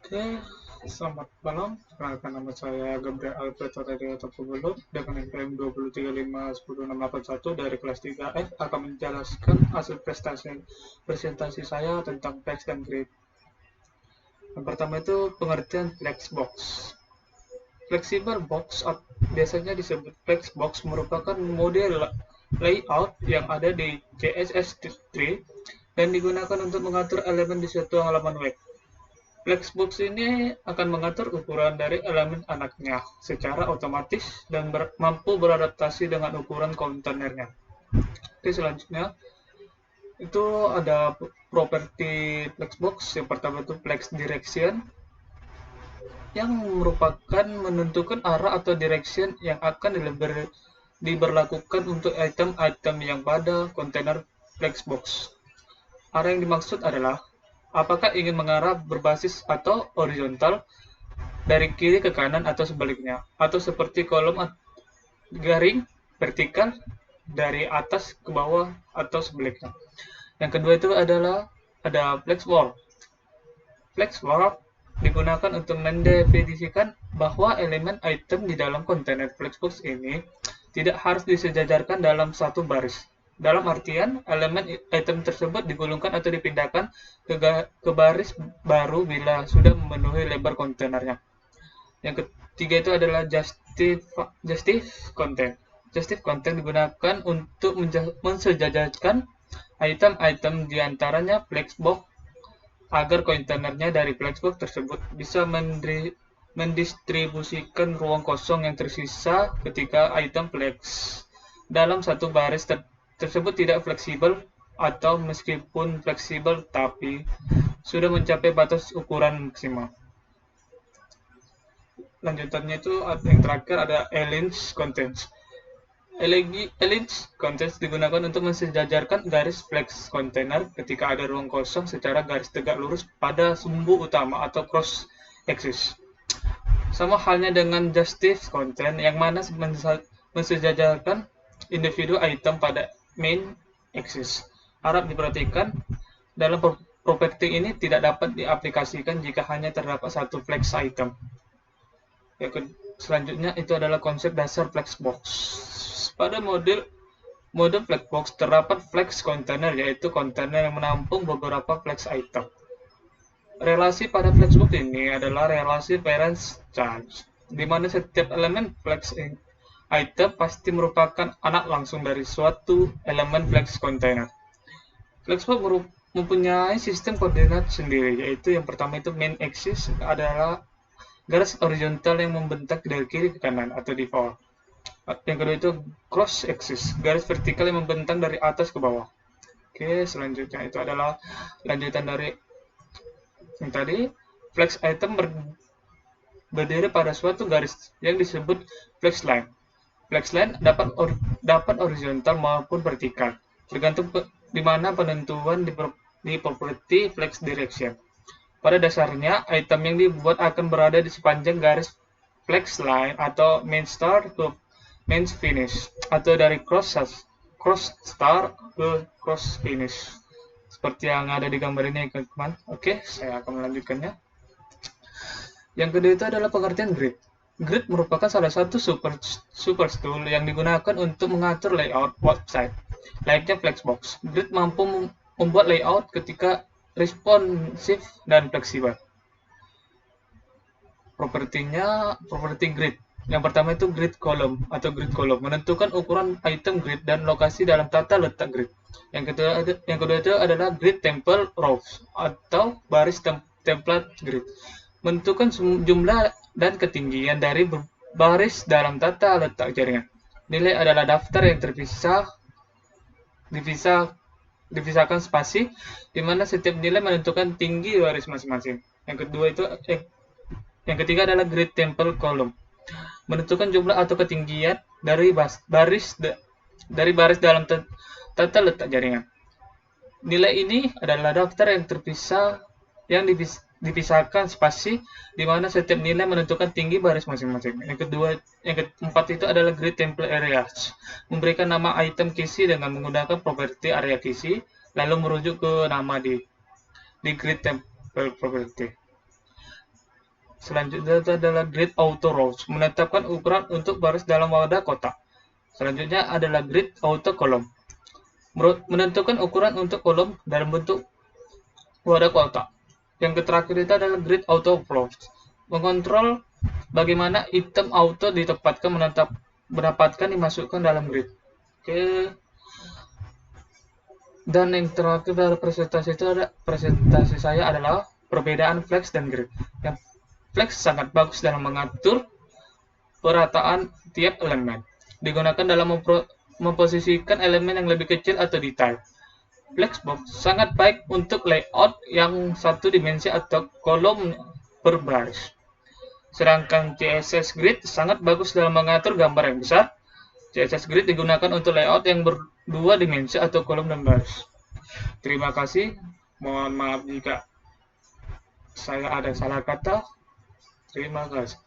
Oke, selamat malam. Perkenalkan nama saya Gabriel Alberto Tadeo Topobolo dengan NPM 2351061 dari kelas 3F akan menjelaskan hasil presentasi saya tentang flex dan grid. Yang pertama itu pengertian flexbox. Flexible box biasanya disebut flexbox merupakan model layout yang ada di CSS3 dan digunakan untuk mengatur elemen di suatu halaman web. Flexbox ini akan mengatur ukuran dari elemen anaknya secara otomatis dan mampu beradaptasi dengan ukuran kontainernya. Oke, selanjutnya itu ada properti Flexbox. Yang pertama itu Flex Direction yang merupakan menentukan arah atau direction yang akan diberlakukan untuk item-item yang pada kontainer Flexbox. Arah yang dimaksud adalah apakah ingin mengarah berbasis atau horizontal dari kiri ke kanan atau sebaliknya, atau seperti kolom garing vertikal dari atas ke bawah atau sebaliknya. Yang kedua itu adalah ada flex warp. Flex warp digunakan untuk mendefinisikan bahwa elemen item di dalam kontainer flexbox ini tidak harus disejajarkan dalam satu baris. Dalam artian, elemen item tersebut digulungkan atau dipindahkan ke baris baru bila sudah memenuhi lebar kontainernya. Yang ketiga itu adalah justive content. Justive content digunakan untuk mensejajarkan item-item diantaranya flexbox agar kontainernya dari flexbox tersebut bisa mendistribusikan ruang kosong yang tersisa ketika item flex dalam satu baris tersebut tidak fleksibel atau meskipun fleksibel tapi sudah mencapai batas ukuran maksimal. Lanjutannya itu yang terakhir ada Elins Contents. Elins Contents digunakan untuk mensejajarkan garis flex container ketika ada ruang kosong secara garis tegak lurus pada sumbu utama atau cross axis. Sama halnya dengan Justice Content yang mana mensejajarkan individu item pada main axis. Harap diperhatikan dalam properti ini tidak dapat diaplikasikan jika hanya terdapat satu flex item. Selanjutnya itu adalah konsep dasar flexbox. Pada mode flexbox terdapat flex container, yaitu kontainer yang menampung beberapa flex item. Relasi pada flexbox ini adalah relasi parents-child, di mana setiap elemen flex item pasti merupakan anak langsung dari suatu elemen flex container. Flexbox mempunyai sistem koordinat sendiri, yaitu yang pertama itu main axis adalah garis horizontal yang membentang dari kiri ke kanan atau default. Yang kedua itu cross axis, garis vertikal yang membentang dari atas ke bawah. Oke, selanjutnya itu adalah lanjutan dari yang tadi. Flex item berdiri pada suatu garis yang disebut flex line. Flex line dapat horizontal maupun vertikal, tergantung di mana penentuan di property flex direction. Pada dasarnya, item yang dibuat akan berada di sepanjang garis flex line atau main start ke main finish, atau dari cross start ke cross finish. Seperti yang ada di gambar ini, teman-teman. Oke, saya akan melanjutkannya. Yang kedua itu adalah pengertian grid. Grid merupakan salah satu super tool yang digunakan untuk mengatur layout website, layaknya Flexbox. Grid mampu membuat layout ketika responsif dan fleksibel. Properti grid. Yang pertama itu grid column atau grid column, menentukan ukuran item grid dan lokasi dalam tata letak grid. Yang kedua itu adalah grid template rows atau baris template grid, menentukan jumlah dan ketinggian dari baris dalam tata letak jaringan. Nilai adalah daftar yang dipisahkan spasi, di mana setiap nilai menentukan tinggi baris masing-masing. Yang ketiga adalah grid template column, menentukan jumlah atau ketinggian dari baris dalam tata letak jaringan. Nilai ini adalah daftar yang dipisahkan spasi, di mana setiap nilai menentukan tinggi baris masing-masing. Yang keempat itu adalah grid template areas, memberikan nama item kisi dengan menggunakan properti area kisi, lalu merujuk ke nama di grid template property. Selanjutnya itu adalah grid auto rows, menetapkan ukuran untuk baris dalam wadah kotak. Selanjutnya adalah grid auto column, menentukan ukuran untuk kolom dalam bentuk wadah kotak. Yang terakhir itu adalah grid auto flows, mengontrol bagaimana item auto ditempatkan mendapatkan dimasukkan dalam grid. Oke. Dan yang terakhir dari presentasi saya adalah perbedaan flex dan grid. Yang flex sangat bagus dalam mengatur perataan tiap elemen. Digunakan dalam memposisikan elemen yang lebih kecil atau detail. Flexbox sangat baik untuk layout yang satu dimensi atau kolom per baris. Sedangkan CSS Grid sangat bagus dalam mengatur gambar yang besar. CSS Grid digunakan untuk layout yang berdua dimensi atau kolom dan baris. Terima kasih. Mohon maaf jika saya ada salah kata. Terima kasih.